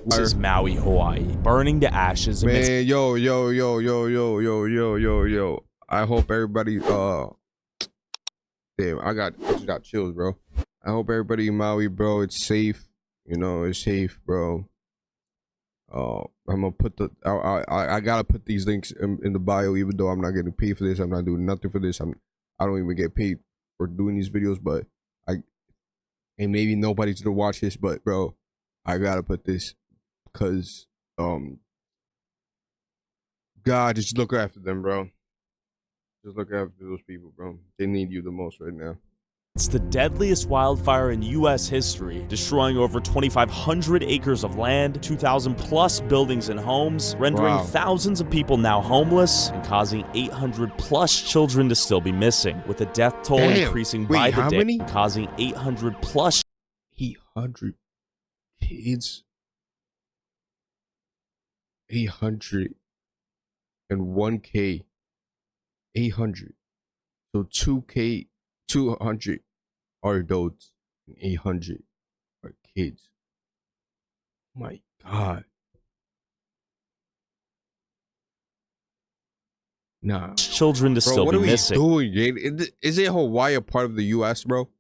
This is Maui, Hawaii, burning to ashes. Man, yo. I hope everybody, damn, I just got chills, bro. I hope everybody in Maui, bro, it's safe. You know, it's safe, bro. I'm gonna put I gotta put these links in the bio, even though I'm not getting paid for this. I'm not doing nothing for this. I don't even get paid for doing these videos, but and maybe nobody's gonna watch this, but bro, I gotta put this because God, just look after them, bro. Just look after those people, bro. They need you the most right now. It's the deadliest wildfire in U.S. history, destroying over 2,500 acres of land, 2,000 plus buildings and homes, rendering thousands of people now homeless, and causing 800 plus children to still be missing, with the death toll increasing by the day, causing 800 plus 800 kids. 801K. 800. So 2K. 200 are adults and 800 are kids. My God. Nah. Children to still be missing. What are we doing? Isn't Hawaii a part of the U.S., bro?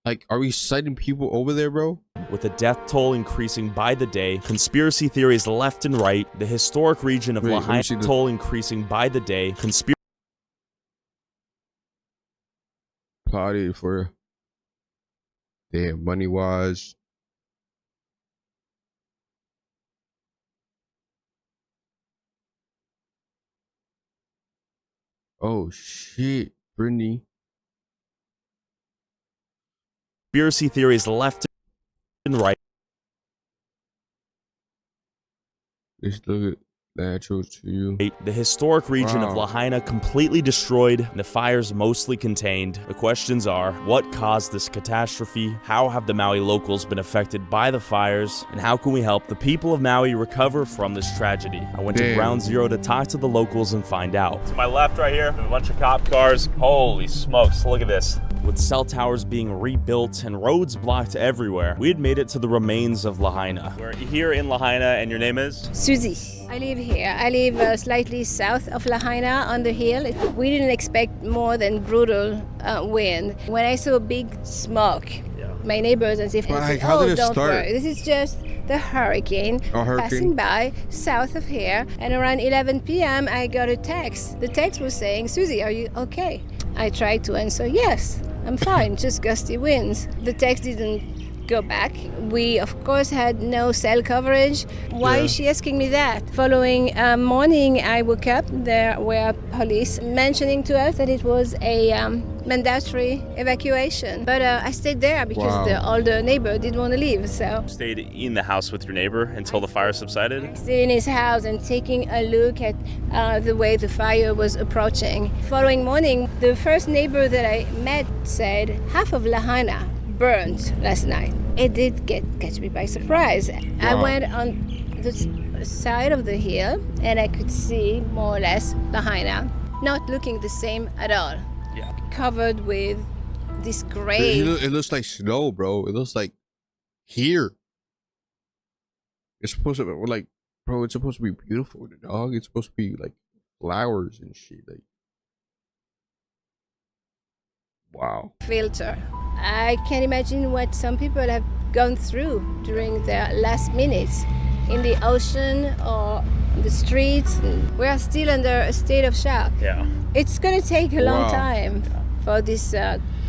Like, are we sending people over there, bro? With the death toll increasing by the day, conspiracy theories left and right, the historic region of Lahaina toll increasing by the day, Plotted for damn money wise. Oh shit, Brittany. Conspiracy theories left and right. Just look at naturals to you. The historic region of Lahaina completely destroyed, and the fires mostly contained. The questions are, what caused this catastrophe? How have the Maui locals been affected by the fires? And how can we help the people of Maui recover from this tragedy? I went to Ground Zero to talk to the locals and find out. To my left right here, a bunch of cop cars. Holy smokes, look at this. With cell towers being rebuilt and roads blocked everywhere, we had made it to the remains of Lahaina. We're here in Lahaina, and your name is? Susie. I live here. I live slightly south of Lahaina on the hill. We didn't expect more than brutal wind. When I saw big smoke, my neighbors and said, "Oh, don't worry. This is just the hurricane passing by south of here." And around 11 p.m., I got a text. The text was saying, "Susie, are you okay?" I tried to answer, "Yes, I'm fine, just gusty winds." The text didn't go back. We, of course, had no cell coverage. Why is she asking me that? Following morning, I woke up. There were police mentioning to us that it was a mandatory evacuation. But I stayed there because the older neighbor didn't want to leave. So stayed in the house with your neighbor until the fire subsided? I stayed in his house and taking a look at the way the fire was approaching. Following morning, the first neighbor that I met said half of Lahaina burned last night. It did catch me by surprise. I went on the side of the hill and I could see more or less Lahaina, not looking the same at all. Yeah. Covered with this gray. It looks like snow, bro. It looks like here. It's supposed to be like, bro, it's supposed to be beautiful, dog. It's supposed to be like flowers and shit. Like, wow. Filter. I can't imagine what some people have gone through during their last minutes in the ocean or on the streets. We are still under a state of shock. Yeah. It's going to take a long time for this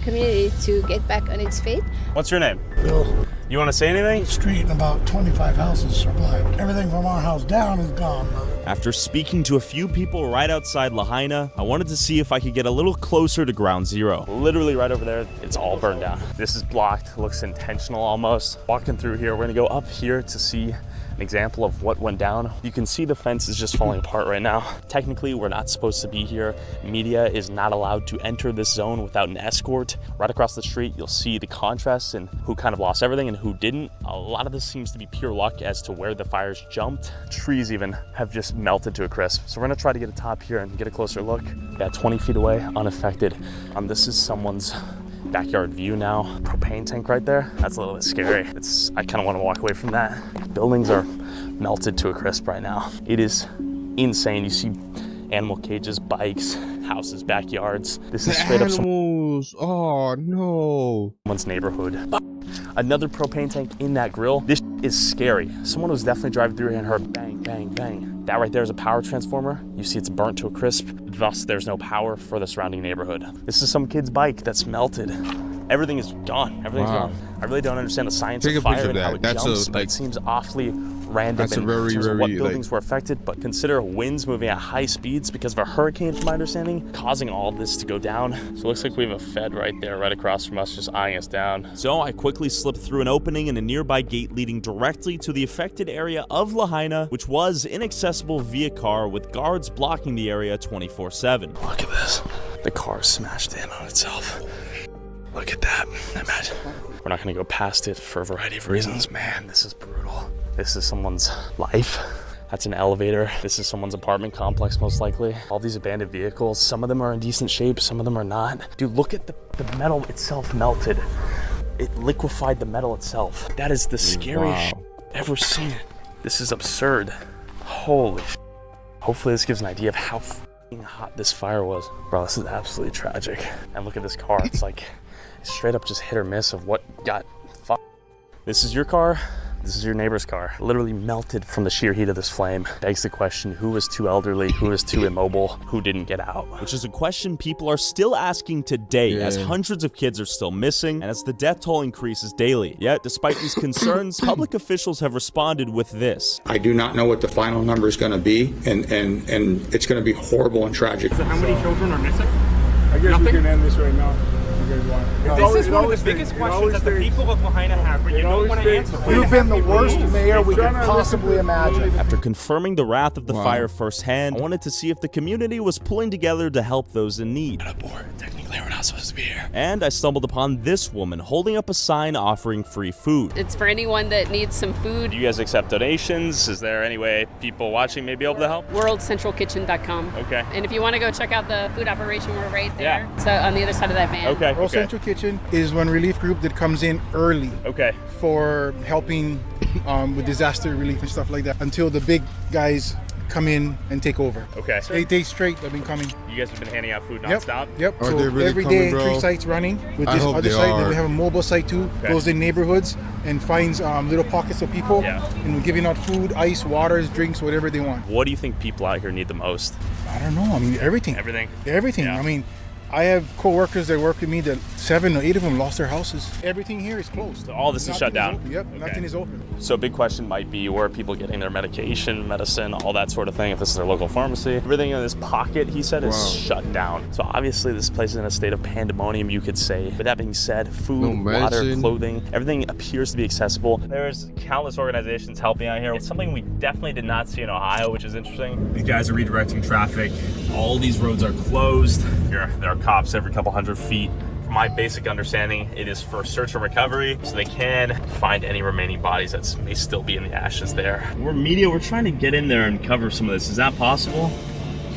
community to get back on its feet. What's your name? Bill. You want to say anything? The street and about 25 houses survived. Everything from our house down is gone. After speaking to a few people right outside Lahaina, I wanted to see if I could get a little closer to Ground Zero. Literally right over there, it's all burned down. This is blocked, looks intentional almost. Walking through here, we're gonna go up here to see an example of what went down. You can see the fence is just falling apart right now. Technically, we're not supposed to be here. Media is not allowed to enter this zone without an escort. Right across the street, you'll see the contrast and who kind of lost everything and who didn't. A lot of this seems to be pure luck as to where the fires jumped. Trees even have just melted to a crisp. So we're gonna try to get a top here and get a closer look. Yeah, 20 feet away, unaffected. This is someone's backyard view now. Propane tank right there. That's a little bit scary. I kind of want to walk away from that. Buildings are melted to a crisp right now. It is insane. You see animal cages, bikes, houses, backyards. This is straight up animals. Oh no. someone's neighborhood. Another propane tank in that grill. This is scary. Someone was definitely driving through here and heard bang, bang, bang. That right there is a power transformer. You see it's burnt to a crisp. Thus, there's no power for the surrounding neighborhood. This is some kid's bike that's melted. Everything is gone. Everything's gone. I really don't understand the science of fire and how it jumps, but it seems awfully random in terms of what buildings were affected. But consider winds moving at high speeds because of a hurricane, from my understanding, causing all this to go down. So it looks like we have a Fed right there, right across from us, just eyeing us down. So I quickly slipped through an opening in a nearby gate leading directly to the affected area of Lahaina, which was inaccessible via car with guards blocking the area 24/7. Look at this. The car is smashed in on itself. Look at that. Imagine. We're not gonna go past it for a variety of reasons. Man, this is brutal. This is someone's life. That's an elevator. This is someone's apartment complex, most likely. All these abandoned vehicles, some of them are in decent shape, some of them are not. Dude, look at the metal itself melted. It liquefied the metal itself. That is the scariest shit I've ever seen. This is absurd. Holy shit. Hopefully this gives an idea of how hot this fire was. Bro, this is absolutely tragic. And look at this car. It's like straight up just hit or miss of what got fucked. This is your car. This is your neighbor's car. Literally melted from the sheer heat of this flame. Begs the question, who was too elderly? Who was too immobile? Who didn't get out? Which is a question people are still asking today, as hundreds of kids are still missing and as the death toll increases daily. Yet, despite these concerns, public officials have responded with this. I do not know what the final number is going to be, and it's going to be horrible and tragic. So how many children are missing? I guess we can end this right now. This is one of the biggest questions that the people of Lahaina have, but you don't want to answer. You've been the worst mayor we could possibly imagine. After confirming the wrath of the fire firsthand, I wanted to see if the community was pulling together to help those in need. Technically, we're not supposed to be here. And I stumbled upon this woman holding up a sign offering free food. It's for anyone that needs some food. Do you guys accept donations? Is there any way people watching may be able to help? WorldCentralKitchen.com. Okay. And if you want to go check out the food operation, we're right there. So on the other side of that van. Okay. World Central Kitchen is one relief group that comes in early for helping with disaster relief and stuff like that until the big guys come in and take over. Okay. 8 days straight they've been coming. You guys have been handing out food nonstop? Yep. Are So they really every coming, day, bro? 3 sites running. With I this hope other they site, are. then we have a mobile site too. Goes in neighborhoods and finds little pockets of people. Yeah. And we're giving out food, ice, waters, drinks, whatever they want. What do you think people out here need the most? I don't know. I mean, everything. Everything? Everything. Yeah. I mean, I have co-workers that work with me that 7 or 8 of them lost their houses. Everything here is closed. So all this is shut down? Yep, Okay. nothing is open. So a big question might be, where are people getting their medication, medicine, all that sort of thing, if this is their local pharmacy? Everything in this pocket, he said, is shut down. So obviously this place is in a state of pandemonium, you could say. But that being said, food, water, clothing, everything appears to be accessible. There's countless organizations helping out here. It's something we definitely did not see in Ohio, which is interesting. These guys are redirecting traffic. All these roads are closed. There are cops every couple hundred feet. From my basic understanding, it is for search and recovery, so they can find any remaining bodies that may still be in the ashes there. We're media, we're trying to get in there and cover some of this. Is that possible?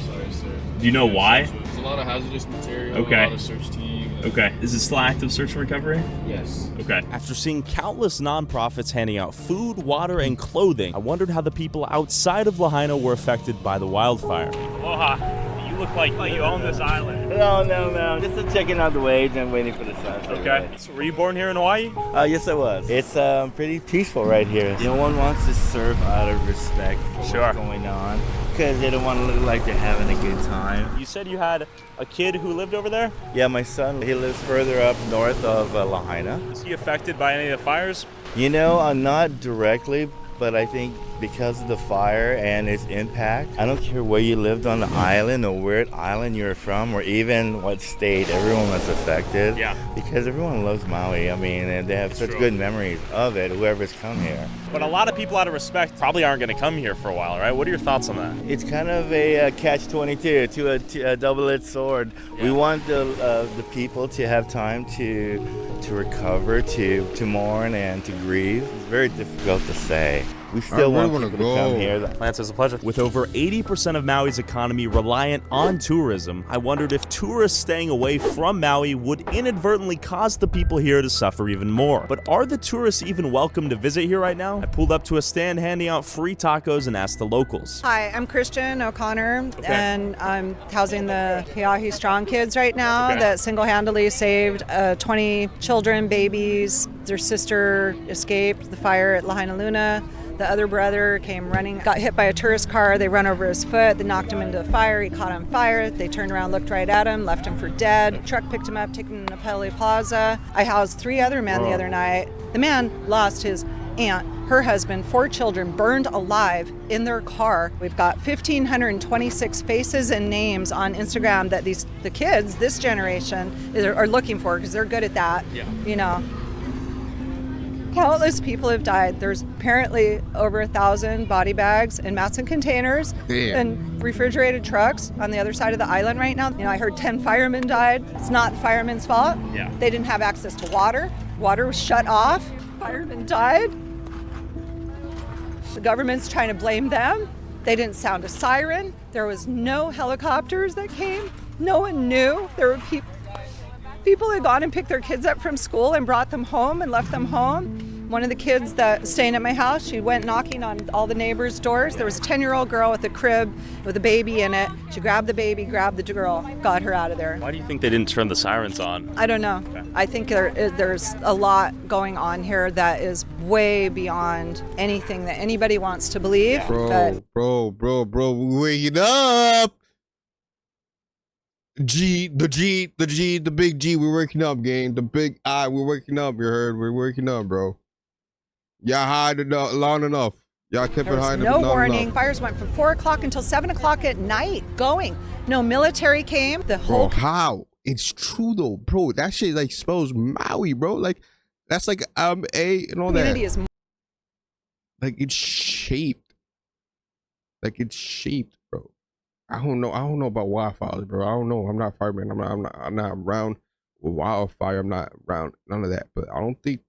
Sorry, sir. Do you know why? There's a lot of hazardous material, Okay. a lot of search team. Okay. Is it still active search and recovery? Yes. Okay. After seeing countless nonprofits handing out food, water, and clothing, I wondered how the people outside of Lahaina were affected by the wildfire. Aloha. You look like you own this island. No. Just checking out the waves and waiting for the sunset. Okay. So were you born here in Hawaii? Yes, I was. It's pretty peaceful right here. No one wants to serve out of respect for what's going on because they don't want to look like they're having a good time. You said you had a kid who lived over there? Yeah, my son, he lives further up north of Lahaina. Is he affected by any of the fires? You know, not directly, but I think because of the fire and its impact, I don't care where you lived on the island or where island you're from or even what state, everyone was affected. Yeah. Because everyone loves Maui. I mean, and they have such good memories of it, whoever's come here. But a lot of people out of respect probably aren't going to come here for a while, right? What are your thoughts on that? It's kind of a catch-22, a double-edged sword. Yeah. We want the people to have time to recover, to mourn, and to grieve. It's very difficult to say. We still really want wanna people to come go. here. Lance, it's a pleasure. With over 80% of Maui's economy reliant on tourism, I wondered if tourists staying away from Maui would inadvertently cause the people here to suffer even more. But are the tourists even welcome to visit here right now? I pulled up to a stand handing out free tacos and asked the locals. Hi, I'm Christian O'Connor, and I'm housing the Hiahi Strong kids right now that single-handedly saved 20 children, babies. Their sister escaped the fire at Lahaina Luna. The other brother came running, got hit by a tourist car. They run over his foot. They knocked him into the fire. He caught on fire. They turned around, looked right at him, left him for dead. Truck picked him up, took him to Pele Plaza. I housed 3 other men the other night. The man lost his aunt, her husband, 4 children burned alive in their car. We've got 1,526 faces and names on Instagram that the kids, this generation, are looking for because they're good at that. You know. Countless people have died. There's apparently over 1,000 body bags and mats and containers and refrigerated trucks on the other side of the island right now. You know, I heard 10 firemen died. It's not the firemen's fault. They didn't have access to water. Water was shut off. Firemen died. The government's trying to blame them. They didn't sound a siren. There was no helicopters that came. No one knew. There were people had gone and picked their kids up from school and brought them home and left them home. One of the kids that was staying at my house, she went knocking on all the neighbors' doors. There was a 10-year-old girl with a crib with a baby in it. She grabbed the baby, grabbed the girl, got her out of there. Why do you think they didn't turn the sirens on? I don't know. I think there's a lot going on here that is way beyond anything that anybody wants to believe. Bro, we waking up. The big G, we're waking up, gang. The big I, we're waking up, you heard? We're waking up, bro. Y'all hide it long enough. Y'all kept it hiding no warning. Fires went from 4 o'clock until 7 o'clock at night going. No military came. The whole how? It's true though, bro. That shit like smells Maui, bro. Like that's like A and all that. Is like it's shaped. Bro. I don't know about wildfires, bro. I don't know. I'm not fireman. I'm not around with wildfire. I'm not around none of that. But I don't think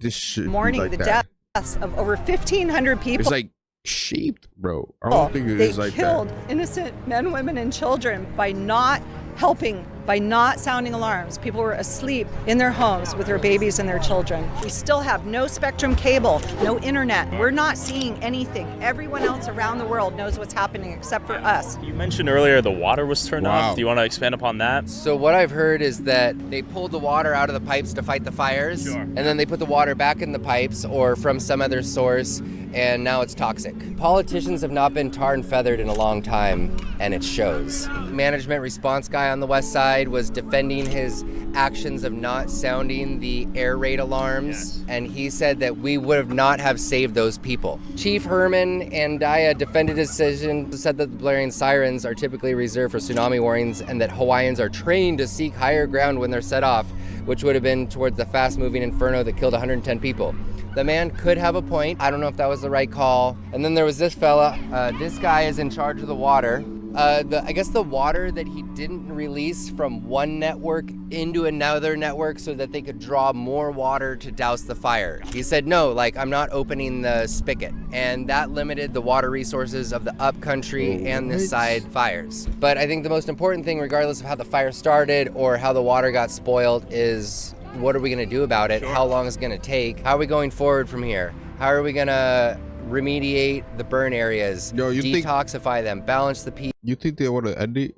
this should mourning be like the that. deaths of over 1,500 people. It's like shaped, bro. I don't think it is like that. They killed innocent men, women, and children by not helping, by not sounding alarms. People were asleep in their homes with their babies and their children. We still have no Spectrum cable, no internet. We're not seeing anything. Everyone else around the world knows what's happening except for us. You mentioned earlier the water was turned off. Do you want to expand upon that? So what I've heard is that they pulled the water out of the pipes to fight the fires, and then they put the water back in the pipes or from some other source, and now it's toxic. Politicians have not been tarred and feathered in a long time, and it shows. Management response guy on the west side was defending his actions of not sounding the air raid alarms, and he said that we would not have saved those people. Chief Herman Andaya defended his decision, said that the blaring sirens are typically reserved for tsunami warnings and that Hawaiians are trained to seek higher ground when they're set off, which would have been towards the fast-moving inferno that killed 110 people. The man could have a point. I don't know if that was the right call. And then there was this fella. This guy is in charge of the water. I guess the water that he didn't release from one network into another network so that they could draw more water to douse the fire. He said, no, I'm not opening the spigot. And that limited the water resources of the upcountry and this side fires. But I think the most important thing, regardless of how the fire started or how the water got spoiled, is what are we going to do about it? How long is it going to take? How are we going forward from here? How are we going to remediate the burn areas, detoxify them, balance the pH? You think they want to end it?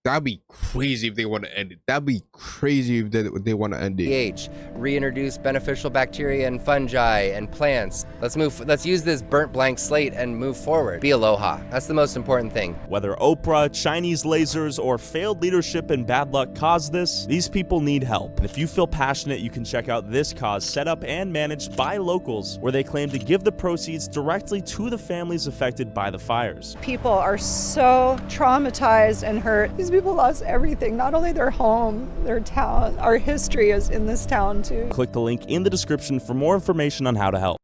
That'd be crazy if they want to end it. That'd be crazy if they want to end it. pH, reintroduce beneficial bacteria and fungi and plants. Let's use this burnt blank slate and move forward. Be aloha. That's the most important thing. Whether Oprah, Chinese lasers, or failed leadership and bad luck caused this, these people need help. And if you feel passionate, you can check out this cause set up and managed by locals, where they claim to give the proceeds directly to the families affected by the fires. People are so traumatized and hurt. These people lost everything, not only their home, their town. Our history is in this town too. Click the link in the description for more information on how to help.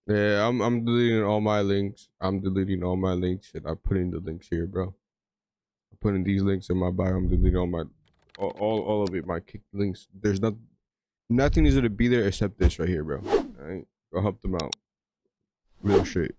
Yeah, I'm deleting all my links. I'm putting the links here, bro. I'm putting these links in my bio. I'm deleting all my all of it. My kick links. There's nothing is gonna be there except this right here, bro. All right, go help them out. Real shit.